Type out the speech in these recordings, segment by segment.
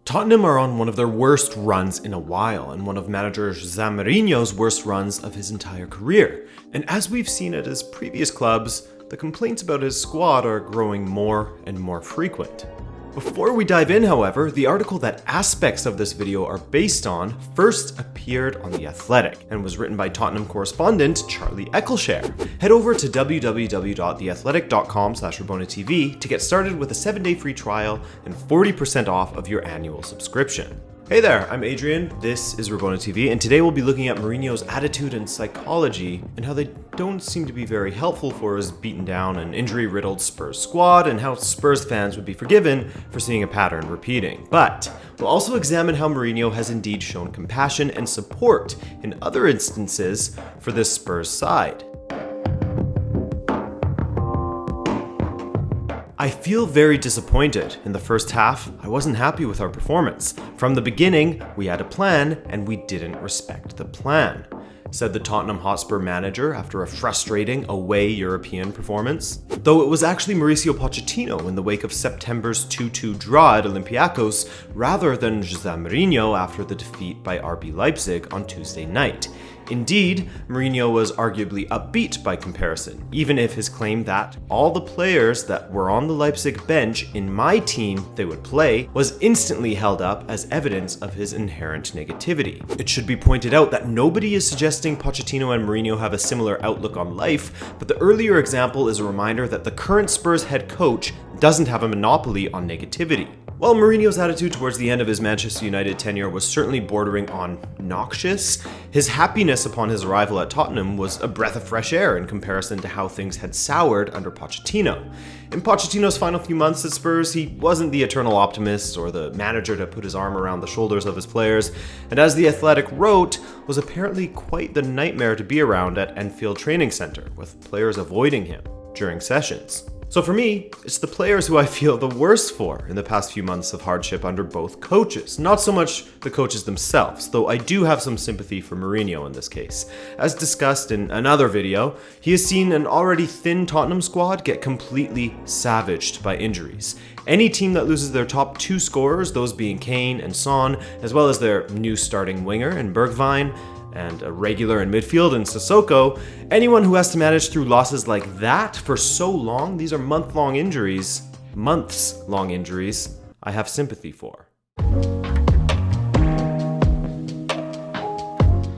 Tottenham are on one of their worst runs in a while, and one of manager Jose Mourinho's worst runs of his entire career. And as we've seen at his previous clubs, the complaints about his squad are growing more and more frequent. Before we dive in, however, the article that aspects of this video are based on first appeared on The Athletic and was written by Tottenham correspondent Charlie Eccleshare. Head over to www.theathletic.com/RabonaTV to get started with a 7-day free trial and 40% off of your annual subscription. Hey there, I'm Adrian, this is Rabona TV, and today we'll be looking at Mourinho's attitude and psychology and how they don't seem to be very helpful for his beaten down and injury-riddled Spurs squad, and how Spurs fans would be forgiven for seeing a pattern repeating. But we'll also examine how Mourinho has indeed shown compassion and support in other instances for this Spurs side. I feel very disappointed. In the first half, I wasn't happy with our performance. From the beginning, we had a plan and we didn't respect the plan, said the Tottenham Hotspur manager after a frustrating away European performance. Though it was actually Mauricio Pochettino in the wake of September's 2-2 draw at Olympiacos rather than Jose Mourinho after the defeat by RB Leipzig on Tuesday night. Indeed, Mourinho was arguably upbeat by comparison, even if his claim that all the players that were on the Leipzig bench in my team they would play was instantly held up as evidence of his inherent negativity. It should be pointed out that nobody is suggesting Pochettino and Mourinho have a similar outlook on life, but the earlier example is a reminder that the current Spurs head coach doesn't have a monopoly on negativity. While Mourinho's attitude towards the end of his Manchester United tenure was certainly bordering on noxious, his happiness upon his arrival at Tottenham was a breath of fresh air in comparison to how things had soured under Pochettino. In Pochettino's final few months at Spurs, he wasn't the eternal optimist or the manager to put his arm around the shoulders of his players, and as The Athletic wrote, was apparently quite the nightmare to be around at Enfield Training Centre, with players avoiding him during sessions. So for me, it's the players who I feel the worst for in the past few months of hardship under both coaches. Not so much the coaches themselves, though I do have some sympathy for Mourinho in this case. As discussed in another video, he has seen an already thin Tottenham squad get completely savaged by injuries. Any team that loses their top two scorers, those being Kane and Son, as well as their new starting winger in Bergwijn, and a regular in midfield in Sissoko, anyone who has to manage through losses like that for so long, these are months-long injuries, I have sympathy for.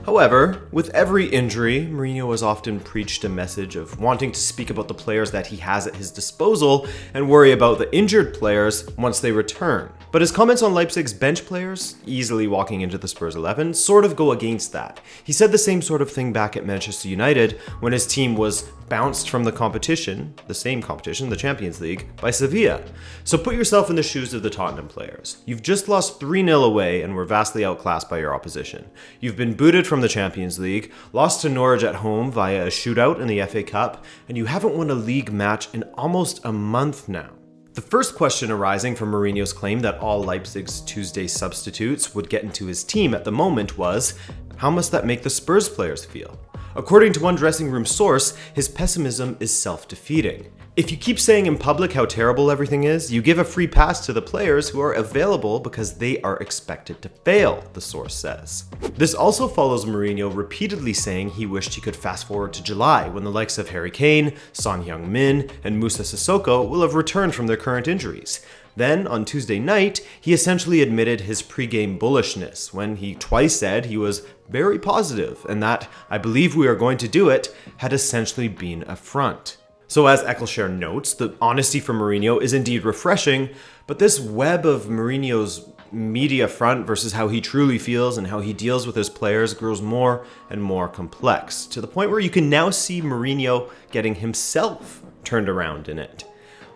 However, with every injury, Mourinho has often preached a message of wanting to speak about the players that he has at his disposal and worry about the injured players once they return. But his comments on Leipzig's bench players, easily walking into the Spurs 11, sort of go against that. He said the same sort of thing back at Manchester United when his team was bounced from the competition, the same competition, the Champions League, by Sevilla. So put yourself in the shoes of the Tottenham players. You've just lost 3-0 away and were vastly outclassed by your opposition. You've been booted from the Champions League, lost to Norwich at home via a shootout in the FA Cup, and you haven't won a league match in almost a month now. The first question arising from Mourinho's claim that all Leipzig's Tuesday substitutes would get into his team at the moment was, how must that make the Spurs players feel? According to one dressing room source, his pessimism is self-defeating. If you keep saying in public how terrible everything is, you give a free pass to the players who are available because they are expected to fail, the source says. This also follows Mourinho repeatedly saying he wished he could fast forward to July when the likes of Harry Kane, Son Heung-min, and Moussa Sissoko will have returned from their current injuries. Then, on Tuesday night, he essentially admitted his pre-game bullishness when he twice said he was very positive and that, I believe we are going to do it, had essentially been a front. So as Eccleshare notes, the honesty from Mourinho is indeed refreshing, but this web of Mourinho's media front versus how he truly feels and how he deals with his players grows more and more complex, to the point where you can now see Mourinho getting himself turned around in it.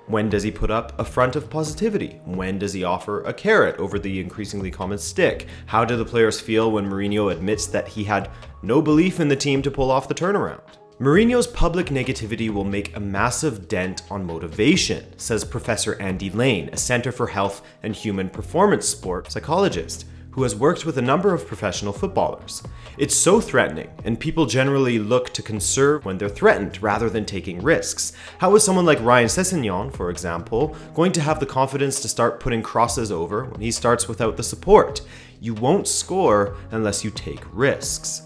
When does he put up a front of positivity? When does he offer a carrot over the increasingly common stick? How do the players feel when Mourinho admits that he had no belief in the team to pull off the turnaround? Mourinho's public negativity will make a massive dent on motivation, says Professor Andy Lane, a Center for Health and Human Performance Sport psychologist, who who has worked with a number of professional footballers. It's so threatening, and people generally look to conserve when they're threatened rather than taking risks. How is someone like Ryan Sessegnon, for example, going to have the confidence to start putting crosses over when he starts without the support? You won't score unless you take risks.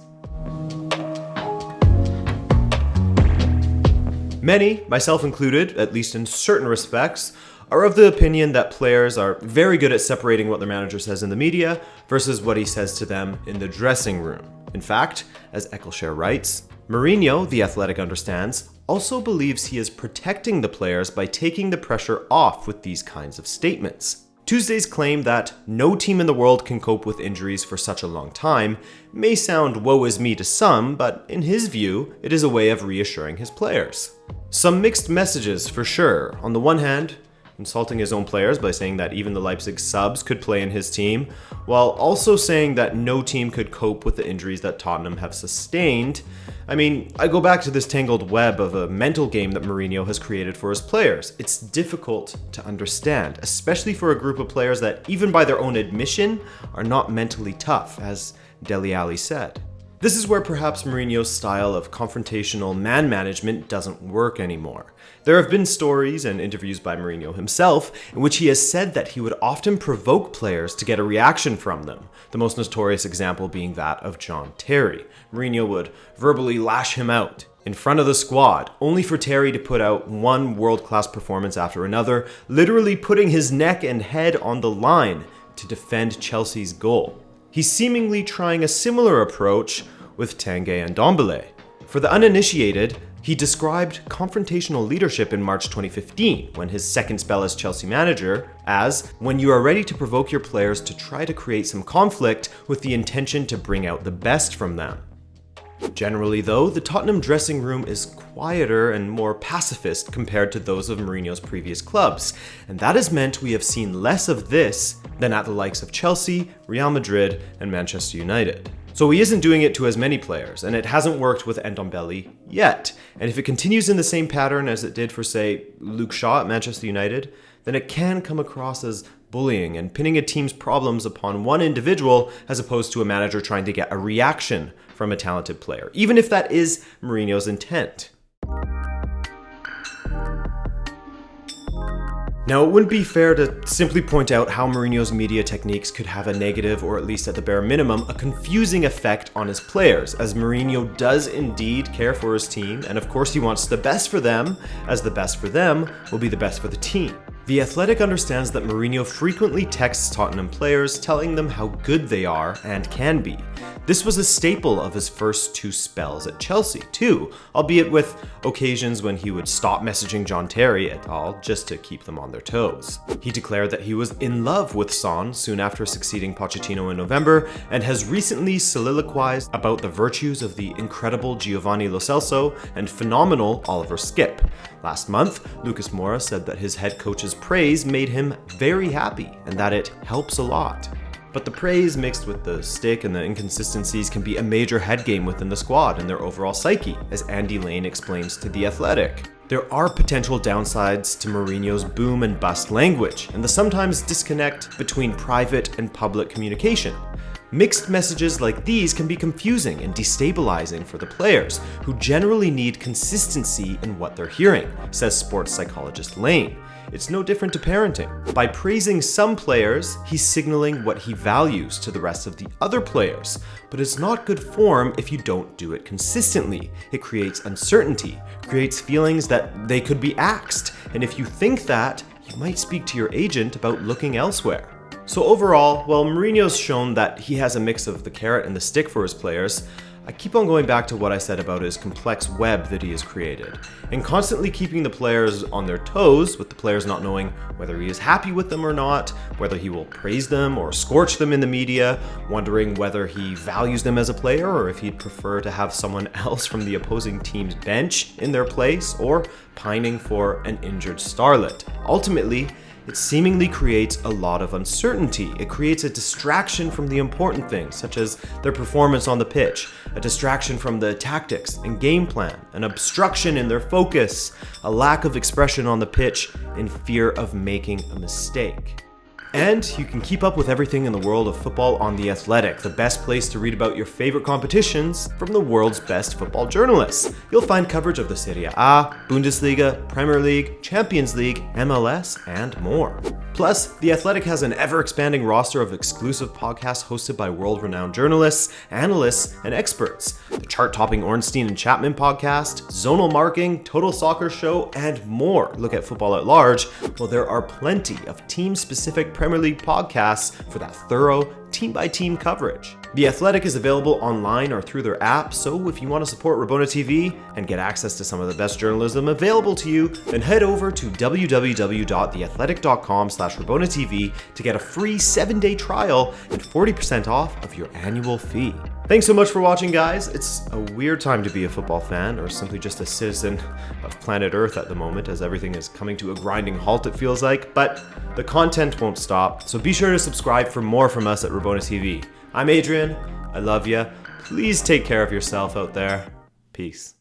Many, myself included, at least in certain respects, are of the opinion that players are very good at separating what their manager says in the media versus what he says to them in the dressing room. In fact, as Eccleshare writes, Mourinho, The Athletic understands, also believes he is protecting the players by taking the pressure off with these kinds of statements. Tuesday's claim that no team in the world can cope with injuries for such a long time may sound woe is me to some, but in his view, it is a way of reassuring his players. Some mixed messages for sure. On the one hand, insulting his own players by saying that even the Leipzig subs could play in his team, while also saying that no team could cope with the injuries that Tottenham have sustained. I mean, I go back to this tangled web of a mental game that Mourinho has created for his players. It's difficult to understand, especially for a group of players that, even by their own admission, are not mentally tough, as Dele Alli said. This is where perhaps Mourinho's style of confrontational man management doesn't work anymore. There have been stories and interviews by Mourinho himself in which he has said that he would often provoke players to get a reaction from them, the most notorious example being that of John Terry. Mourinho would verbally lash him out in front of the squad, only for Terry to put out one world-class performance after another, literally putting his neck and head on the line to defend Chelsea's goal. He's seemingly trying a similar approach with Tanguy Ndombele. For the uninitiated, he described confrontational leadership in March 2015, when his second spell as Chelsea manager, as when you are ready to provoke your players to try to create some conflict with the intention to bring out the best from them. Generally though, the Tottenham dressing room is quieter and more pacifist compared to those of Mourinho's previous clubs, and that has meant we have seen less of this than at the likes of Chelsea, Real Madrid, and Manchester United. So he isn't doing it to as many players, and it hasn't worked with Ndombele yet. And if it continues in the same pattern as it did for, say, Luke Shaw at Manchester United, then it can come across as bullying and pinning a team's problems upon one individual as opposed to a manager trying to get a reaction from a talented player, even if that is Mourinho's intent. Now, it wouldn't be fair to simply point out how Mourinho's media techniques could have a negative, or at least at the bare minimum, a confusing effect on his players, as Mourinho does indeed care for his team, and of course he wants the best for them, as the best for them will be the best for the team. The Athletic understands that Mourinho frequently texts Tottenham players telling them how good they are and can be. This was a staple of his first two spells at Chelsea too, albeit with occasions when he would stop messaging John Terry et al. Just to keep them on their toes. He declared that he was in love with Son soon after succeeding Pochettino in November, and has recently soliloquized about the virtues of the incredible Giovanni Lo Celso and phenomenal Oliver Skipp. Last month, Lucas Moura said that his head coach's praise made him very happy and that it helps a lot. But the praise mixed with the stick and the inconsistencies can be a major head game within the squad and their overall psyche, as Andy Lane explains to The Athletic. There are potential downsides to Mourinho's boom and bust language, and the sometimes disconnect between private and public communication. Mixed messages like these can be confusing and destabilizing for the players, who generally need consistency in what they're hearing, says sports psychologist Lane. It's no different to parenting. By praising some players, he's signaling what he values to the rest of the other players. But it's not good form if you don't do it consistently. It creates uncertainty, creates feelings that they could be axed. And if you think that, you might speak to your agent about looking elsewhere. So overall, while Mourinho's shown that he has a mix of the carrot and the stick for his players, I keep on going back to what I said about his complex web that he has created, and constantly keeping the players on their toes, with the players not knowing whether he is happy with them or not, whether he will praise them or scorch them in the media, wondering whether he values them as a player or if he'd prefer to have someone else from the opposing team's bench in their place, or pining for an injured starlet. Ultimately, it seemingly creates a lot of uncertainty. It creates a distraction from the important things, such as their performance on the pitch, a distraction from the tactics and game plan, an obstruction in their focus, a lack of expression on the pitch, in fear of making a mistake. And you can keep up with everything in the world of football on The Athletic, the best place to read about your favorite competitions from the world's best football journalists. You'll find coverage of the Serie A, Bundesliga, Premier League, Champions League, MLS, and more. Plus, The Athletic has an ever-expanding roster of exclusive podcasts hosted by world-renowned journalists, analysts, and experts. The chart-topping Ornstein and Chapman podcast, Zonal Marking, Total Soccer Show, and more look at football at large, while there are plenty of team-specific Premier League podcasts for that thorough, team-by-team coverage. The Athletic is available online or through their app, so if you want to support Rabona TV and get access to some of the best journalism available to you, then head over to www.theathletic.com/RabonaTV to get a free 7-day trial and 40% off of your annual fee. Thanks so much for watching, guys. It's a weird time to be a football fan, or simply just a citizen of planet Earth at the moment, as everything is coming to a grinding halt, it feels like, but the content won't stop, so be sure to subscribe for more from us at Rabona TV. I'm Adrian, I love ya. Please take care of yourself out there. Peace.